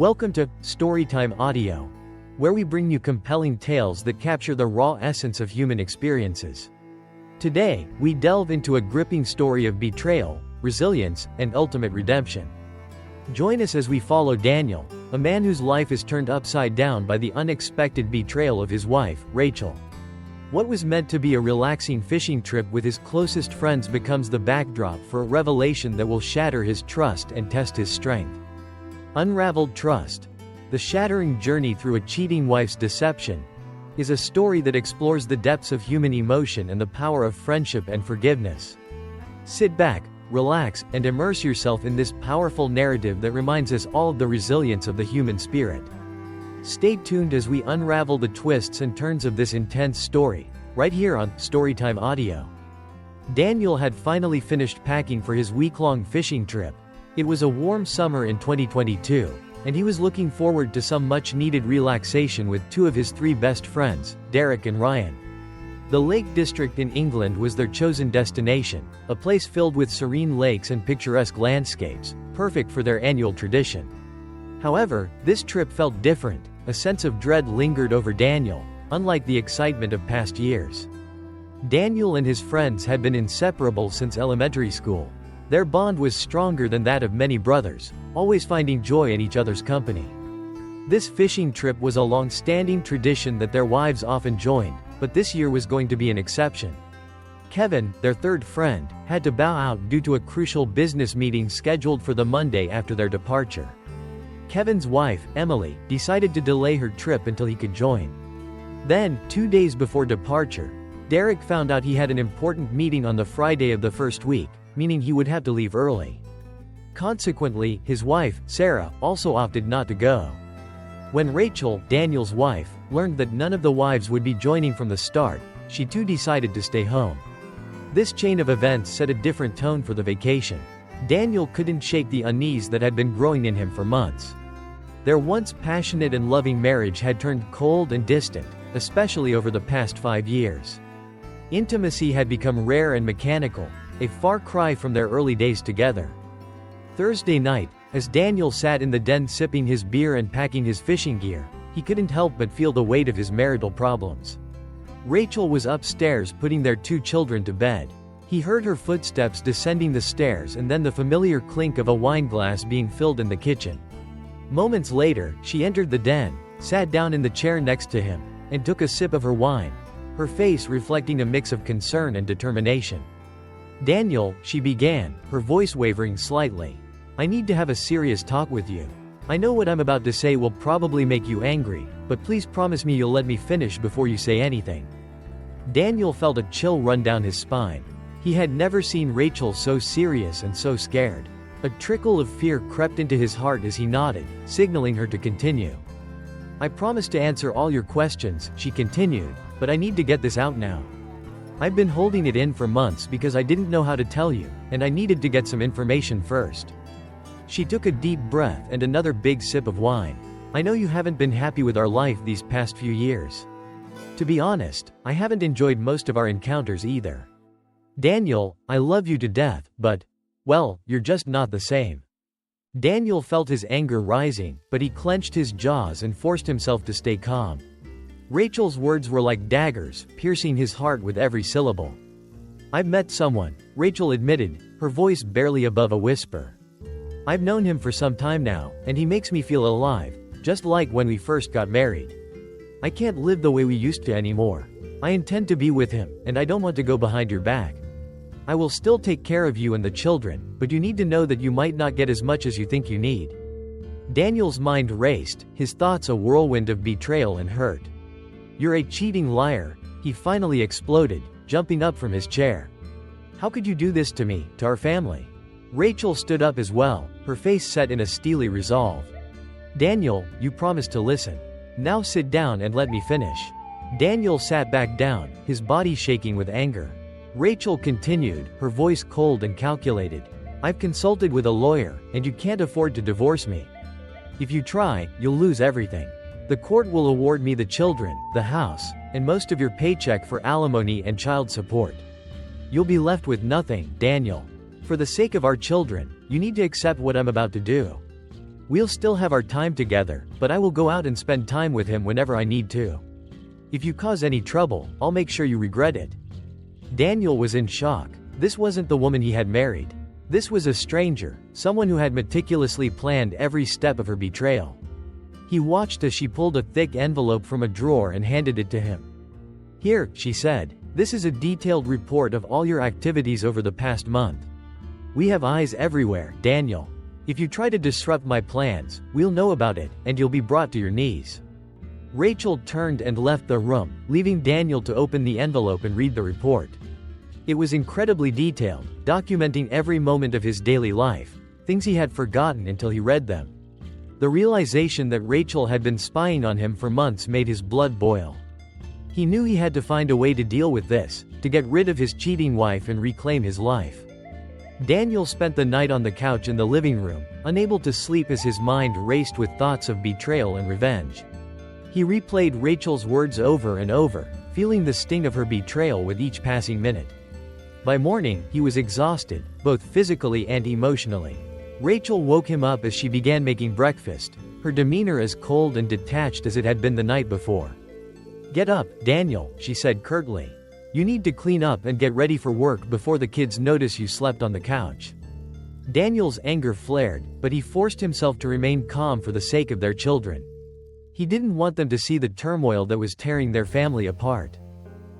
Welcome to Storytime Audio, where we bring you compelling tales that capture the raw essence of human experiences. Today, we delve into a gripping story of betrayal, resilience, and ultimate redemption. Join us as we follow Daniel, a man whose life is turned upside down by the unexpected betrayal of his wife, Rachel. What was meant to be a relaxing fishing trip with his closest friends becomes the backdrop for a revelation that will shatter his trust and test his strength. Unraveled Trust, the shattering journey through a cheating wife's deception, is a story that explores the depths of human emotion and the power of friendship and forgiveness. Sit back, relax, and immerse yourself in this powerful narrative that reminds us all of the resilience of the human spirit. Stay tuned as we unravel the twists and turns of this intense story, right here on Storytime Audio. Daniel had finally finished packing for his week-long fishing trip. It was a warm summer in 2022, and he was looking forward to some much-needed relaxation with two of his three best friends, Derek and Ryan. The Lake District in England was their chosen destination, a place filled with serene lakes and picturesque landscapes, perfect for their annual tradition. However, this trip felt different. A sense of dread lingered over Daniel, unlike the excitement of past years. Daniel and his friends had been inseparable since elementary school. Their bond was stronger than that of many brothers, always finding joy in each other's company. This fishing trip was a long-standing tradition that their wives often joined, but this year was going to be an exception. Kevin, their third friend, had to bow out due to a crucial business meeting scheduled for the Monday after their departure. Kevin's wife, Emily, decided to delay her trip until he could join. Then, 2 days before departure, Derek found out he had an important meeting on the Friday of the first week, meaning he would have to leave early. Consequently, his wife, Sarah, also opted not to go. When Rachel, Daniel's wife, learned that none of the wives would be joining from the start, she too decided to stay home. This chain of events set a different tone for the vacation. Daniel couldn't shake the unease that had been growing in him for months. Their once passionate and loving marriage had turned cold and distant, especially over the past 5 years. Intimacy had become rare and mechanical, a far cry from their early days together. Thursday night, as Daniel sat in the den sipping his beer and packing his fishing gear, he couldn't help but feel the weight of his marital problems. Rachel was upstairs putting their 2 children to bed. He heard her footsteps descending the stairs and then the familiar clink of a wine glass being filled in the kitchen. Moments later, she entered the den, sat down in the chair next to him, and took a sip of her wine, her face reflecting a mix of concern and determination. "Daniel," she began, her voice wavering slightly, "I need to have a serious talk with you. I know what I'm about to say will probably make you angry, but please promise me you'll let me finish before you say anything." Daniel felt a chill run down his spine. He had never seen Rachel so serious and so scared. A trickle of fear crept into his heart as he nodded, signaling her to continue. "I promise to answer all your questions," she continued, "but I need to get this out now. I've been holding it in for months because I didn't know how to tell you, and I needed to get some information first." She took a deep breath and another big sip of wine. "I know you haven't been happy with our life these past few years. To be honest, I haven't enjoyed most of our encounters either. Daniel, I love you to death, but, well, you're just not the same." Daniel felt his anger rising, but he clenched his jaws and forced himself to stay calm. Rachel's words were like daggers, piercing his heart with every syllable. "I've met someone," Rachel admitted, her voice barely above a whisper. "I've known him for some time now, and he makes me feel alive, just like when we first got married. I can't live the way we used to anymore. I intend to be with him, and I don't want to go behind your back. I will still take care of you and the children, but you need to know that you might not get as much as you think you need." Daniel's mind raced, his thoughts a whirlwind of betrayal and hurt. "You're a cheating liar," he finally exploded, jumping up from his chair. "How could you do this to me, to our family?" Rachel stood up as well, her face set in a steely resolve. "Daniel, you promised to listen. Now sit down and let me finish." Daniel sat back down, his body shaking with anger. Rachel continued, her voice cold and calculated. "I've consulted with a lawyer, and you can't afford to divorce me. If you try, you'll lose everything. The court will award me the children, the house, and most of your paycheck for alimony and child support. You'll be left with nothing, Daniel. For the sake of our children, you need to accept what I'm about to do." We'll still have our time together, but I will go out and spend time with him whenever I need to. If you cause any trouble, I'll make sure you regret it." Daniel was in shock. This wasn't the woman he had married. This was a stranger, someone who had meticulously planned every step of her betrayal. He watched as she pulled a thick envelope from a drawer and handed it to him. "Here," she said. "This is a detailed report of all your activities over the past month. We have eyes everywhere, Daniel. If you try to disrupt my plans, we'll know about it, and you'll be brought to your knees." Rachel turned and left the room, leaving Daniel to open the envelope and read the report. It was incredibly detailed, documenting every moment of his daily life, things he had forgotten until he read them. The realization that Rachel had been spying on him for months made his blood boil. He knew he had to find a way to deal with this, to get rid of his cheating wife and reclaim his life. Daniel spent the night on the couch in the living room, unable to sleep as his mind raced with thoughts of betrayal and revenge. He replayed Rachel's words over and over, feeling the sting of her betrayal with each passing minute. By morning, he was exhausted, both physically and emotionally. Rachel woke him up as she began making breakfast, her demeanor as cold and detached as it had been the night before. "Get up, Daniel," she said curtly. "You need to clean up and get ready for work before the kids notice you slept on the couch." Daniel's anger flared, but he forced himself to remain calm for the sake of their children. He didn't want them to see the turmoil that was tearing their family apart.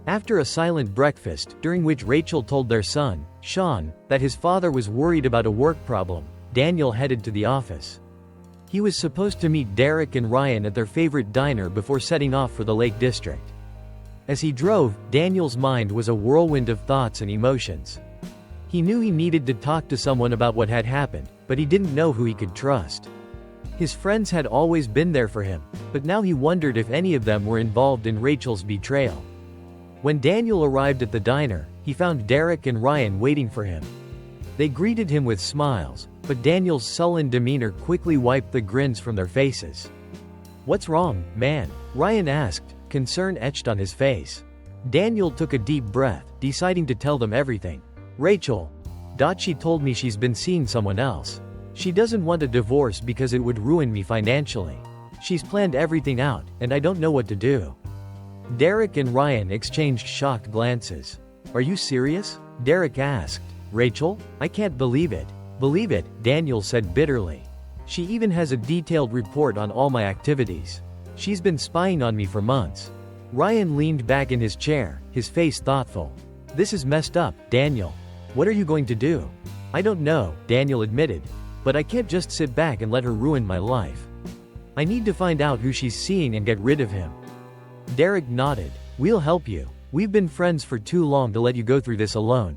After a silent breakfast, during which Rachel told their son, Sean, that his father was worried about a work problem, Daniel headed to the office. He was supposed to meet Derek and Ryan at their favorite diner before setting off for the Lake District. As he drove, Daniel's mind was a whirlwind of thoughts and emotions. He knew he needed to talk to someone about what had happened, but he didn't know who he could trust. His friends had always been there for him, but now he wondered if any of them were involved in Rachel's betrayal. When Daniel arrived at the diner, he found Derek and Ryan waiting for him. They greeted him with smiles, but Daniel's sullen demeanor quickly wiped the grins from their faces. "What's wrong, man?" Ryan asked, concern etched on his face. Daniel took a deep breath, deciding to tell them everything. "Rachel. She told me she's been seeing someone else. She doesn't want a divorce because it would ruin me financially. She's planned everything out, and I don't know what to do." Derek and Ryan exchanged shocked glances. "Are you serious?" Derek asked. "Rachel? I can't believe it." "Believe it," Daniel said bitterly. "She even has a detailed report on all my activities. She's been spying on me for months." Ryan leaned back in his chair, his face thoughtful. "This is messed up, Daniel. What are you going to do?" "I don't know," Daniel admitted. "But I can't just sit back and let her ruin my life. I need to find out who she's seeing and get rid of him." Derek nodded. "We'll help you. We've been friends for too long to let you go through this alone."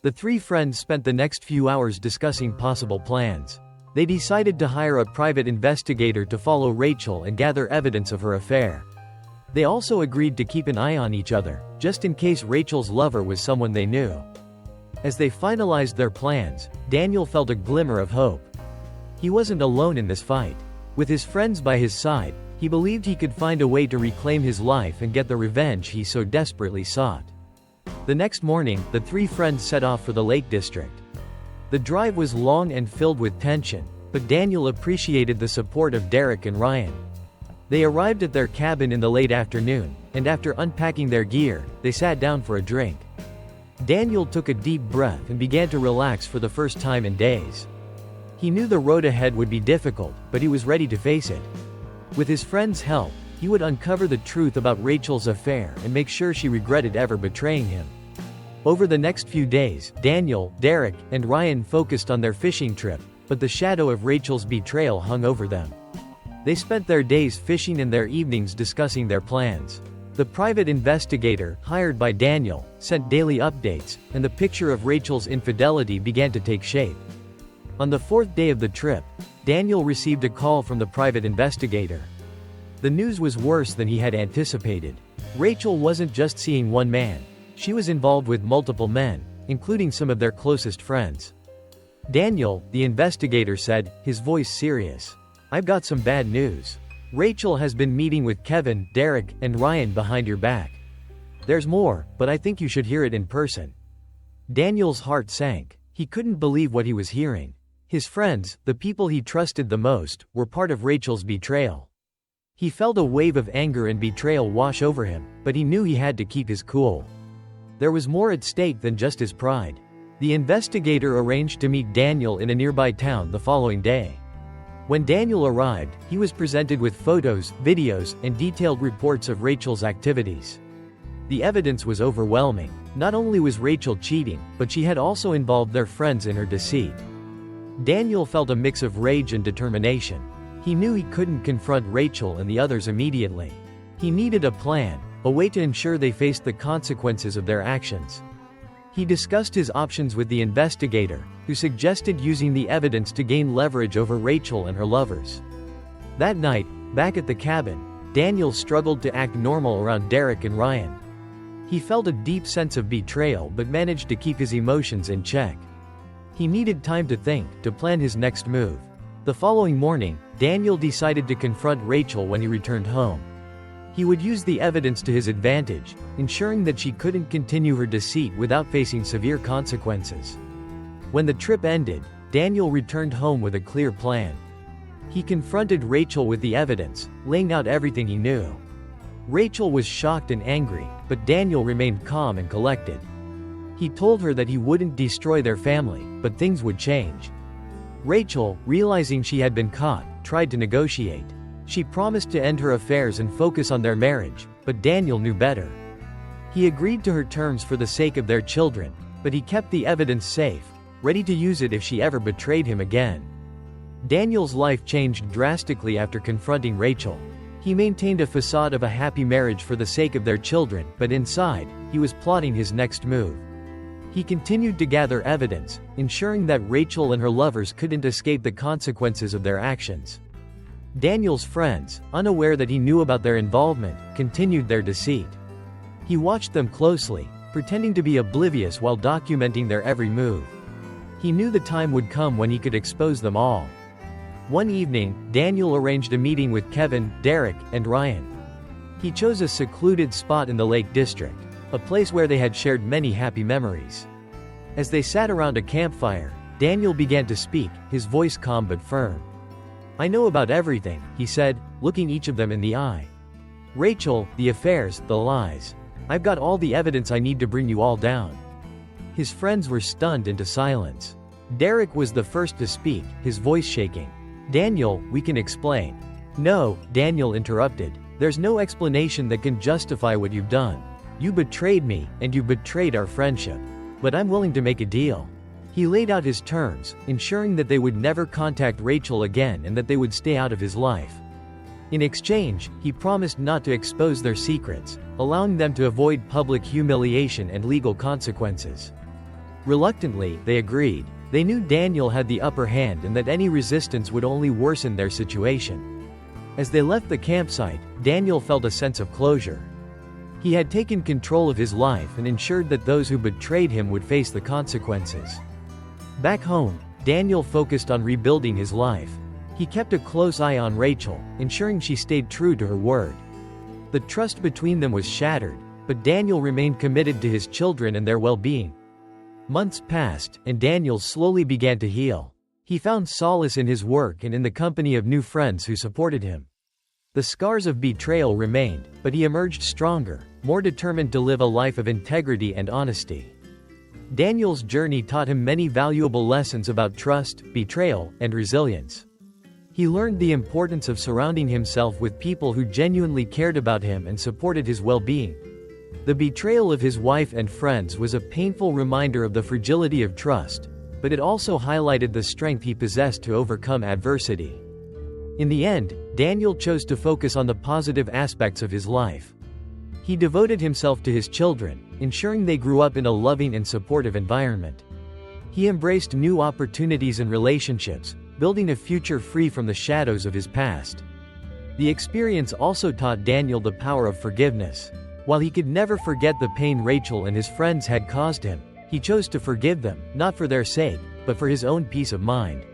The three friends spent the next few hours discussing possible plans. They decided to hire a private investigator to follow Rachel and gather evidence of her affair. They also agreed to keep an eye on each other, just in case Rachel's lover was someone they knew. As they finalized their plans, Daniel felt a glimmer of hope. He wasn't alone in this fight. With his friends by his side, he believed he could find a way to reclaim his life and get the revenge he so desperately sought. The next morning, the three friends set off for the Lake District. The drive was long and filled with tension, but Daniel appreciated the support of Derek and Ryan. They arrived at their cabin in the late afternoon, and after unpacking their gear, they sat down for a drink. Daniel took a deep breath and began to relax for the first time in days. He knew the road ahead would be difficult, but he was ready to face it. With his friends' help, he would uncover the truth about Rachel's affair and make sure she regretted ever betraying him. Over the next few days, Daniel, Derek, and Ryan focused on their fishing trip, but the shadow of Rachel's betrayal hung over them. They spent their days fishing and their evenings discussing their plans. The private investigator, hired by Daniel, sent daily updates, and the picture of Rachel's infidelity began to take shape. On the fourth day of the trip, Daniel received a call from the private investigator. The news was worse than he had anticipated. Rachel wasn't just seeing one man. She was involved with multiple men, including some of their closest friends. "Daniel," the investigator said, his voice serious. "I've got some bad news. Rachel has been meeting with Kevin, Derek, and Ryan behind your back. There's more, but I think you should hear it in person." Daniel's heart sank. He couldn't believe what he was hearing. His friends, the people he trusted the most, were part of Rachel's betrayal. He felt a wave of anger and betrayal wash over him, but he knew he had to keep his cool. There was more at stake than just his pride. The investigator arranged to meet Daniel in a nearby town the following day. When Daniel arrived, he was presented with photos, videos, and detailed reports of Rachel's activities. The evidence was overwhelming. Not only was Rachel cheating, but she had also involved their friends in her deceit. Daniel felt a mix of rage and determination. He knew he couldn't confront Rachel and the others immediately. He needed a plan, a way to ensure they faced the consequences of their actions. He discussed his options with the investigator, who suggested using the evidence to gain leverage over Rachel and her lovers. That night, back at the cabin, Daniel struggled to act normal around Derek and Ryan. He felt a deep sense of betrayal but managed to keep his emotions in check. He needed time to think, to plan his next move. The following morning, Daniel decided to confront Rachel when he returned home. He would use the evidence to his advantage, ensuring that she couldn't continue her deceit without facing severe consequences. When the trip ended, Daniel returned home with a clear plan. He confronted Rachel with the evidence, laying out everything he knew. Rachel was shocked and angry, but Daniel remained calm and collected. He told her that he wouldn't destroy their family, but things would change. Rachel, realizing she had been caught, tried to negotiate. She promised to end her affairs and focus on their marriage, but Daniel knew better. He agreed to her terms for the sake of their children, but he kept the evidence safe, ready to use it if she ever betrayed him again. Daniel's life changed drastically after confronting Rachel. He maintained a facade of a happy marriage for the sake of their children, but inside, he was plotting his next move. He continued to gather evidence, ensuring that Rachel and her lovers couldn't escape the consequences of their actions. Daniel's friends, unaware that he knew about their involvement, continued their deceit. He watched them closely, pretending to be oblivious while documenting their every move. He knew the time would come when he could expose them all. One evening, Daniel arranged a meeting with Kevin, Derek, and Ryan. He chose a secluded spot in the Lake District, a place where they had shared many happy memories. As they sat around a campfire, Daniel began to speak, his voice calm but firm. "I know about everything," he said, looking each of them in the eye. "Rachel, the affairs, the lies. I've got all the evidence I need to bring you all down." His friends were stunned into silence. Derek was the first to speak, his voice shaking. "Daniel, we can explain." "No," Daniel interrupted. "There's no explanation that can justify what you've done. You betrayed me, and you betrayed our friendship. But I'm willing to make a deal." He laid out his terms, ensuring that they would never contact Rachel again and that they would stay out of his life. In exchange, he promised not to expose their secrets, allowing them to avoid public humiliation and legal consequences. Reluctantly, they agreed. They knew Daniel had the upper hand and that any resistance would only worsen their situation. As they left the campsite, Daniel felt a sense of closure. He had taken control of his life and ensured that those who betrayed him would face the consequences. Back home, Daniel focused on rebuilding his life. He kept a close eye on Rachel, ensuring she stayed true to her word. The trust between them was shattered, but Daniel remained committed to his children and their well-being. Months passed, and Daniel slowly began to heal. He found solace in his work and in the company of new friends who supported him. The scars of betrayal remained, but he emerged stronger, more determined to live a life of integrity and honesty. Daniel's journey taught him many valuable lessons about trust, betrayal, and resilience. He learned the importance of surrounding himself with people who genuinely cared about him and supported his well-being. The betrayal of his wife and friends was a painful reminder of the fragility of trust, but it also highlighted the strength he possessed to overcome adversity. In the end, Daniel chose to focus on the positive aspects of his life. He devoted himself to his children, ensuring they grew up in a loving and supportive environment. He embraced new opportunities and relationships, building a future free from the shadows of his past. The experience also taught Daniel the power of forgiveness. While he could never forget the pain Rachel and his friends had caused him, he chose to forgive them, not for their sake, but for his own peace of mind.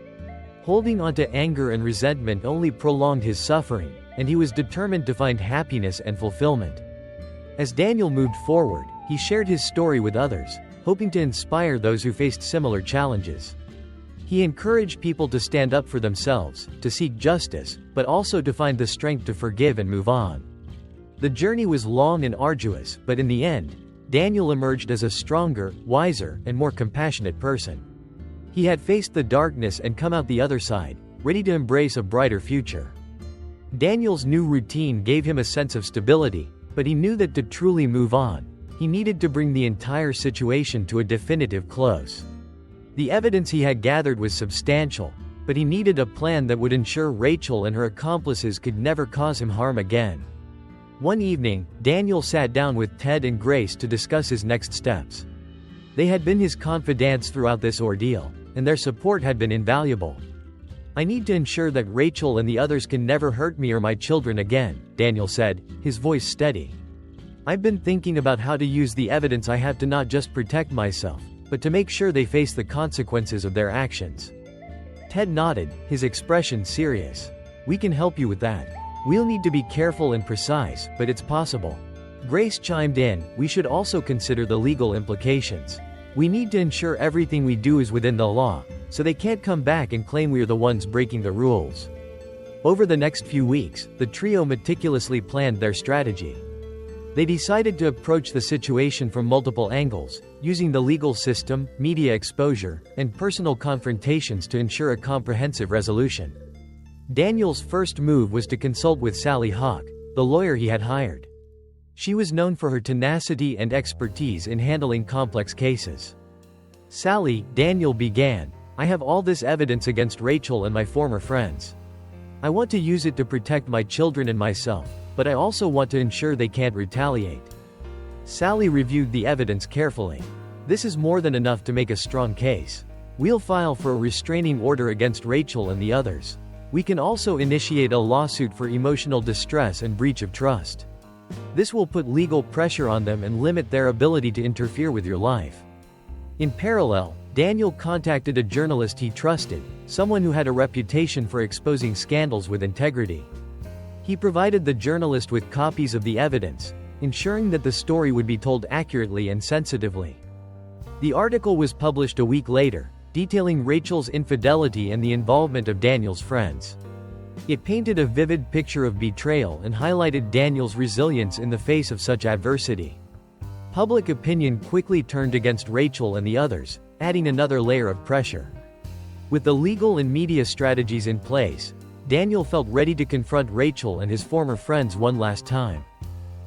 Holding on to anger and resentment only prolonged his suffering, and he was determined to find happiness and fulfillment. As Daniel moved forward, he shared his story with others, hoping to inspire those who faced similar challenges. He encouraged people to stand up for themselves, to seek justice, but also to find the strength to forgive and move on. The journey was long and arduous, but in the end, Daniel emerged as a stronger, wiser, and more compassionate person. He had faced the darkness and come out the other side, ready to embrace a brighter future. Daniel's new routine gave him a sense of stability, but he knew that to truly move on, he needed to bring the entire situation to a definitive close. The evidence he had gathered was substantial, but he needed a plan that would ensure Rachel and her accomplices could never cause him harm again. One evening, Daniel sat down with Ted and Grace to discuss his next steps. They had been his confidants throughout this ordeal, and their support had been invaluable. "I need to ensure that Rachel and the others can never hurt me or my children again," Daniel said, his voice steady. "I've been thinking about how to use the evidence I have to not just protect myself, but to make sure they face the consequences of their actions." Ted nodded, his expression serious. "We can help you with that. We'll need to be careful and precise, but it's possible." Grace chimed in, "We should also consider the legal implications. We need to ensure everything we do is within the law, so they can't come back and claim we are the ones breaking the rules." Over the next few weeks, the trio meticulously planned their strategy. They decided to approach the situation from multiple angles, using the legal system, media exposure, and personal confrontations to ensure a comprehensive resolution. Daniel's first move was to consult with Sally Hawk, the lawyer he had hired. She was known for her tenacity and expertise in handling complex cases. "Sally," Daniel began, "I have all this evidence against Rachel and my former friends. I want to use it to protect my children and myself, but I also want to ensure they can't retaliate." Sally reviewed the evidence carefully. "This is more than enough to make a strong case. We'll file for a restraining order against Rachel and the others. We can also initiate a lawsuit for emotional distress and breach of trust. This will put legal pressure on them and limit their ability to interfere with your life." In parallel, Daniel contacted a journalist he trusted, someone who had a reputation for exposing scandals with integrity. He provided the journalist with copies of the evidence, ensuring that the story would be told accurately and sensitively. The article was published a week later, detailing Rachel's infidelity and the involvement of Daniel's friends. It painted a vivid picture of betrayal and highlighted Daniel's resilience in the face of such adversity. Public opinion quickly turned against Rachel and the others, adding another layer of pressure. With the legal and media strategies in place, Daniel felt ready to confront Rachel and his former friends one last time.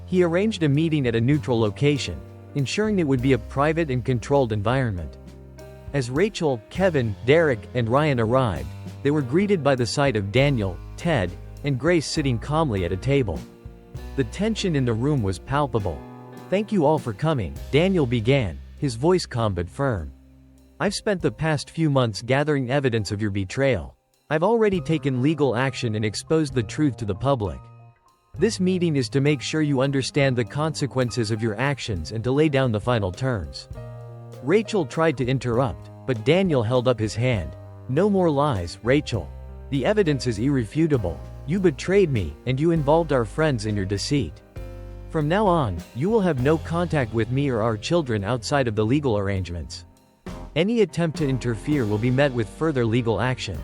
He arranged a meeting at a neutral location, ensuring it would be a private and controlled environment. As Rachel, Kevin, Derek, and Ryan arrived, they were greeted by the sight of Daniel, Ted, and Grace sitting calmly at a table. The tension in the room was palpable. "Thank you all for coming," Daniel began, his voice calm but firm. "I've spent the past few months gathering evidence of your betrayal. I've already taken legal action and exposed the truth to the public. This meeting is to make sure you understand the consequences of your actions and to lay down the final terms." Rachel tried to interrupt, but Daniel held up his hand. "No more lies, Rachel. The evidence is irrefutable. You betrayed me, and you involved our friends in your deceit. From now on, you will have no contact with me or our children outside of the legal arrangements. Any attempt to interfere will be met with further legal action."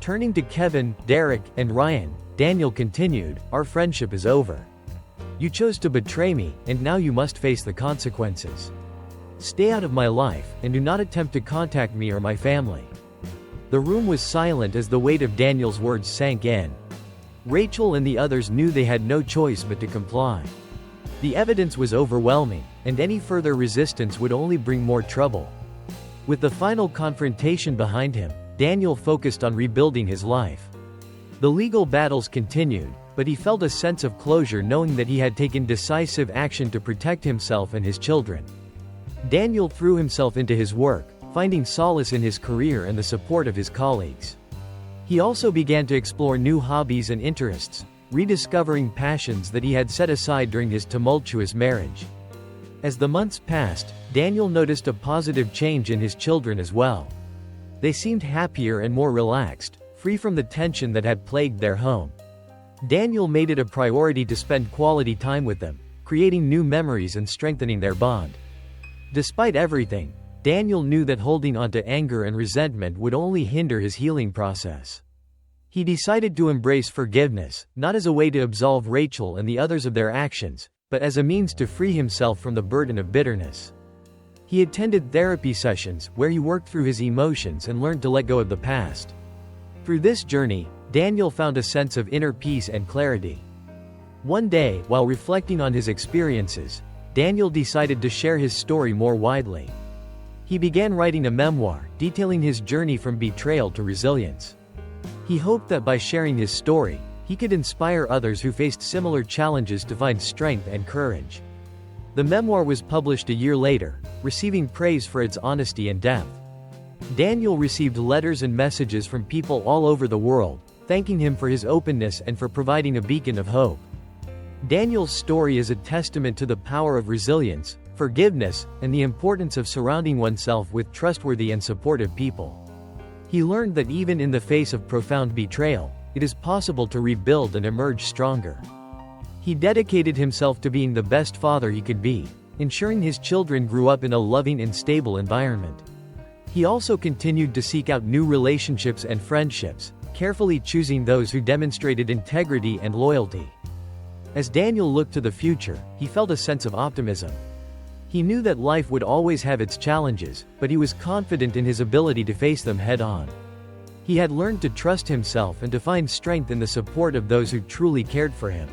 Turning to Kevin, Derek, and Ryan, Daniel continued, "Our friendship is over. You chose to betray me, and now you must face the consequences. Stay out of my life, and do not attempt to contact me or my family." The room was silent as the weight of Daniel's words sank in. Rachel and the others knew they had no choice but to comply. The evidence was overwhelming, and any further resistance would only bring more trouble. With the final confrontation behind him, Daniel focused on rebuilding his life. The legal battles continued, but he felt a sense of closure knowing that he had taken decisive action to protect himself and his children. Daniel threw himself into his work, finding solace in his career and the support of his colleagues. He also began to explore new hobbies and interests, rediscovering passions that he had set aside during his tumultuous marriage. As the months passed, Daniel noticed a positive change in his children as well. They seemed happier and more relaxed, free from the tension that had plagued their home. Daniel made it a priority to spend quality time with them, creating new memories and strengthening their bond. Despite everything, Daniel knew that holding on to anger and resentment would only hinder his healing process. He decided to embrace forgiveness, not as a way to absolve Rachel and the others of their actions, but as a means to free himself from the burden of bitterness. He attended therapy sessions, where he worked through his emotions and learned to let go of the past. Through this journey, Daniel found a sense of inner peace and clarity. One day, while reflecting on his experiences, Daniel decided to share his story more widely. He began writing a memoir, detailing his journey from betrayal to resilience. He hoped that by sharing his story, he could inspire others who faced similar challenges to find strength and courage. The memoir was published a year later, receiving praise for its honesty and depth. Daniel received letters and messages from people all over the world, thanking him for his openness and for providing a beacon of hope. Daniel's story is a testament to the power of resilience, forgiveness, and the importance of surrounding oneself with trustworthy and supportive people. He learned that even in the face of profound betrayal, it is possible to rebuild and emerge stronger. He dedicated himself to being the best father he could be, ensuring his children grew up in a loving and stable environment. He also continued to seek out new relationships and friendships, carefully choosing those who demonstrated integrity and loyalty. As Daniel looked to the future, he felt a sense of optimism. He knew that life would always have its challenges, but he was confident in his ability to face them head-on. He had learned to trust himself and to find strength in the support of those who truly cared for him.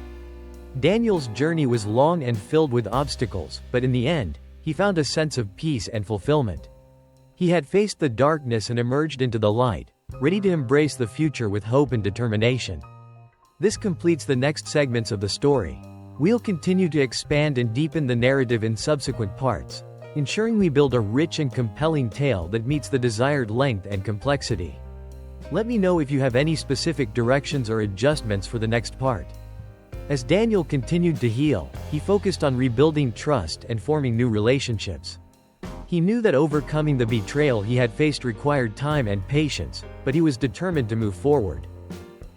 Daniel's journey was long and filled with obstacles, but in the end, he found a sense of peace and fulfillment. He had faced the darkness and emerged into the light, ready to embrace the future with hope and determination. This completes the next segments of the story. We'll continue to expand and deepen the narrative in subsequent parts, ensuring we build a rich and compelling tale that meets the desired length and complexity. Let me know if you have any specific directions or adjustments for the next part. As Daniel continued to heal, he focused on rebuilding trust and forming new relationships. He knew that overcoming the betrayal he had faced required time and patience, but he was determined to move forward.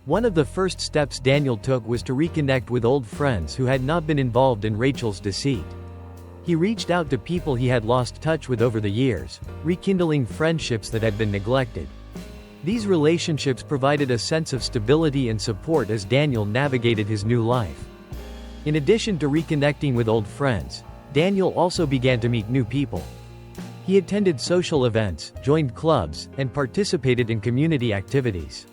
One of the first steps Daniel took was to reconnect with old friends who had not been involved in Rachel's deceit. He reached out to people he had lost touch with over the years, rekindling friendships that had been neglected. These relationships provided a sense of stability and support as Daniel navigated his new life. In addition to reconnecting with old friends, Daniel also began to meet new people. He attended social events, joined clubs, and participated in community activities.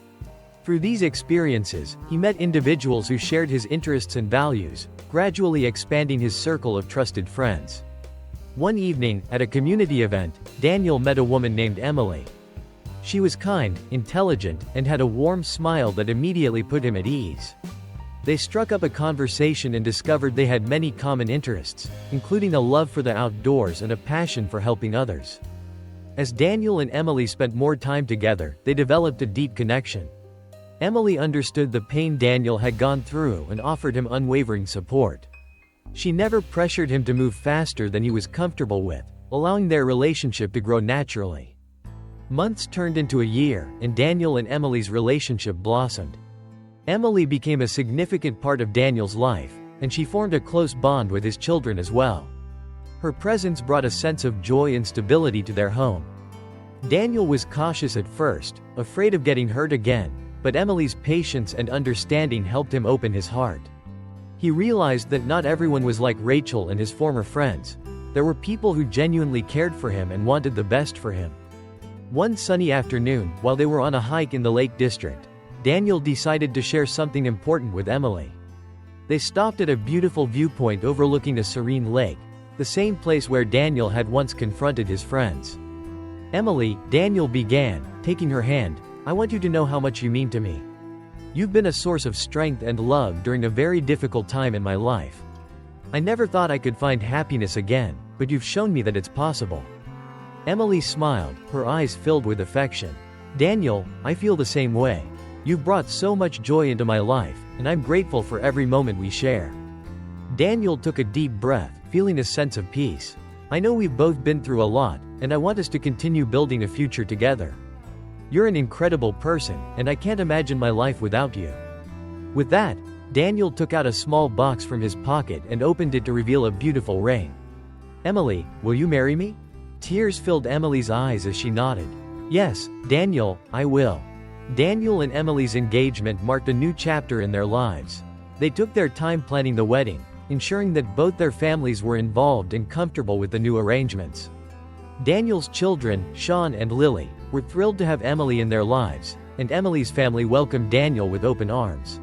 Through these experiences, he met individuals who shared his interests and values, gradually expanding his circle of trusted friends. One evening, at a community event, Daniel met a woman named Emily. She was kind, intelligent, and had a warm smile that immediately put him at ease. They struck up a conversation and discovered they had many common interests, including a love for the outdoors and a passion for helping others. As Daniel and Emily spent more time together, they developed a deep connection. Emily understood the pain Daniel had gone through and offered him unwavering support. She never pressured him to move faster than he was comfortable with, allowing their relationship to grow naturally. Months turned into a year, and Daniel and Emily's relationship blossomed. Emily became a significant part of Daniel's life, and she formed a close bond with his children as well. Her presence brought a sense of joy and stability to their home. Daniel was cautious at first, afraid of getting hurt again, but Emily's patience and understanding helped him open his heart. He realized that not everyone was like Rachel and his former friends. There were people who genuinely cared for him and wanted the best for him. One sunny afternoon, while they were on a hike in the Lake District, Daniel decided to share something important with Emily. They stopped at a beautiful viewpoint overlooking a serene lake, the same place where Daniel had once confronted his friends. "Emily," Daniel began, taking her hand, "I want you to know how much you mean to me. You've been a source of strength and love during a very difficult time in my life. I never thought I could find happiness again, but you've shown me that it's possible." Emily smiled, her eyes filled with affection. "Daniel, I feel the same way. You've brought so much joy into my life, and I'm grateful for every moment we share." Daniel took a deep breath, feeling a sense of peace. "I know we've both been through a lot, and I want us to continue building a future together. You're an incredible person, and I can't imagine my life without you." With that, Daniel took out a small box from his pocket and opened it to reveal a beautiful ring. "Emily, will you marry me?" Tears filled Emily's eyes as she nodded. "Yes, Daniel, I will." Daniel and Emily's engagement marked a new chapter in their lives. They took their time planning the wedding, ensuring that both their families were involved and comfortable with the new arrangements. Daniel's children, Sean and Lily, were thrilled to have Emily in their lives, and Emily's family welcomed Daniel with open arms.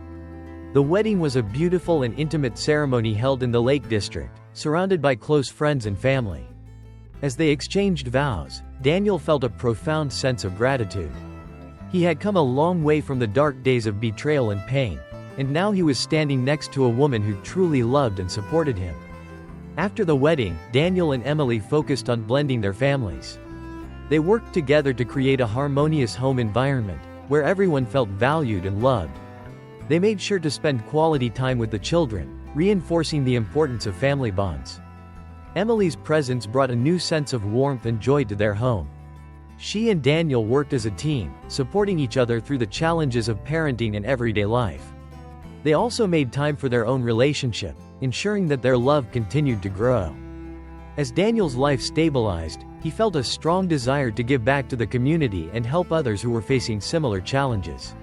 The wedding was a beautiful and intimate ceremony held in the Lake District, surrounded by close friends and family. As they exchanged vows, Daniel felt a profound sense of gratitude. He had come a long way from the dark days of betrayal and pain, and now he was standing next to a woman who truly loved and supported him. After the wedding, Daniel and Emily focused on blending their families. They worked together to create a harmonious home environment, where everyone felt valued and loved. They made sure to spend quality time with the children, reinforcing the importance of family bonds. Emily's presence brought a new sense of warmth and joy to their home. She and Daniel worked as a team, supporting each other through the challenges of parenting and everyday life. They also made time for their own relationship, ensuring that their love continued to grow. As Daniel's life stabilized, he felt a strong desire to give back to the community and help others who were facing similar challenges.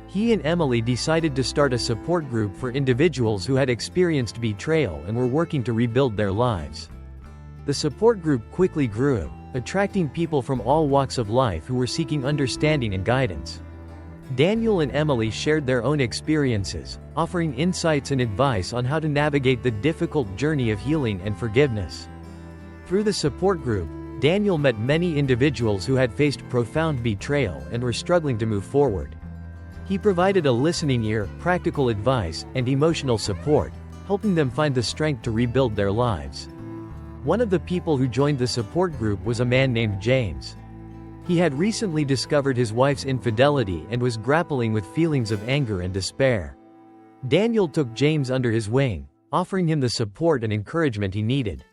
He and Emily decided to start a support group for individuals who had experienced betrayal and were working to rebuild their lives. The support group quickly grew, attracting people from all walks of life who were seeking understanding and guidance. Daniel and Emily shared their own experiences, offering insights and advice on how to navigate the difficult journey of healing and forgiveness. Through the support group, Daniel met many individuals who had faced profound betrayal and were struggling to move forward. He provided a listening ear, practical advice, and emotional support, helping them find the strength to rebuild their lives. One of the people who joined the support group was a man named James. He had recently discovered his wife's infidelity and was grappling with feelings of anger and despair. Daniel took James under his wing, offering him the support and encouragement he needed.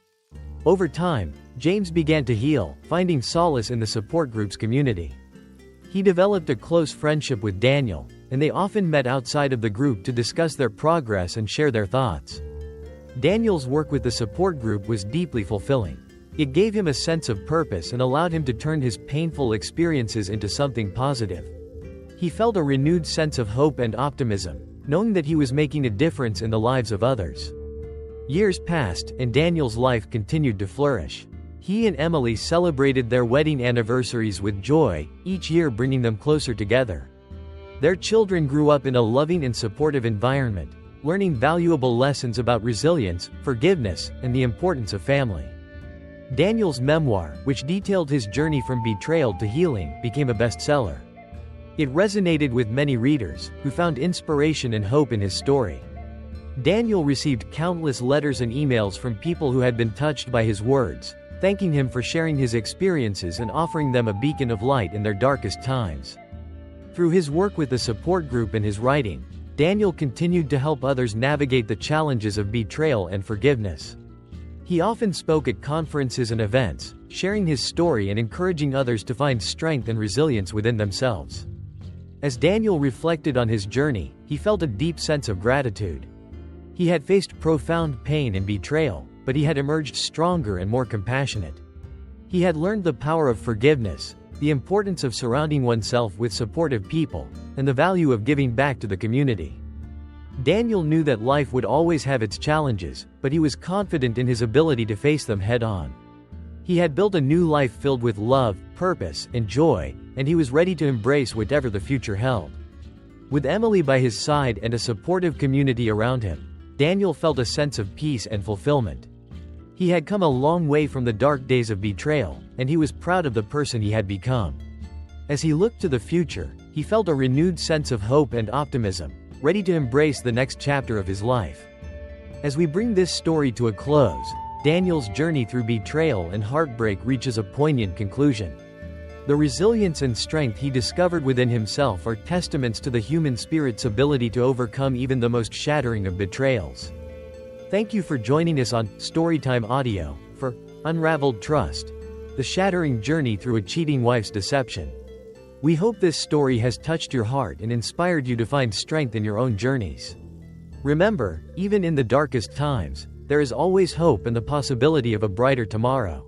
Over time, James began to heal, finding solace in the support group's community. He developed a close friendship with Daniel, and they often met outside of the group to discuss their progress and share their thoughts. Daniel's work with the support group was deeply fulfilling. It gave him a sense of purpose and allowed him to turn his painful experiences into something positive. He felt a renewed sense of hope and optimism, knowing that he was making a difference in the lives of others. Years passed, and Daniel's life continued to flourish. He and Emily celebrated their wedding anniversaries with joy, each year bringing them closer together. Their children grew up in a loving and supportive environment, learning valuable lessons about resilience, forgiveness, and the importance of family. Daniel's memoir, which detailed his journey from betrayal to healing, became a bestseller. It resonated with many readers, who found inspiration and hope in his story. Daniel received countless letters and emails from people who had been touched by his words, thanking him for sharing his experiences and offering them a beacon of light in their darkest times. Through his work with the support group and his writing, Daniel continued to help others navigate the challenges of betrayal and forgiveness. He often spoke at conferences and events, sharing his story and encouraging others to find strength and resilience within themselves. As Daniel reflected on his journey, he felt a deep sense of gratitude. He had faced profound pain and betrayal, but he had emerged stronger and more compassionate. He had learned the power of forgiveness, the importance of surrounding oneself with supportive people, and the value of giving back to the community. Daniel knew that life would always have its challenges, but he was confident in his ability to face them head-on. He had built a new life filled with love, purpose, and joy, and he was ready to embrace whatever the future held. With Emily by his side and a supportive community around him, Daniel felt a sense of peace and fulfillment. He had come a long way from the dark days of betrayal, and he was proud of the person he had become. As he looked to the future, he felt a renewed sense of hope and optimism, ready to embrace the next chapter of his life. As we bring this story to a close, Daniel's journey through betrayal and heartbreak reaches a poignant conclusion. The resilience and strength he discovered within himself are testaments to the human spirit's ability to overcome even the most shattering of betrayals. Thank you for joining us on Storytime Audio for Unraveled Trust, the shattering journey through a cheating wife's deception. We hope this story has touched your heart and inspired you to find strength in your own journeys. Remember, even in the darkest times, there is always hope and the possibility of a brighter tomorrow.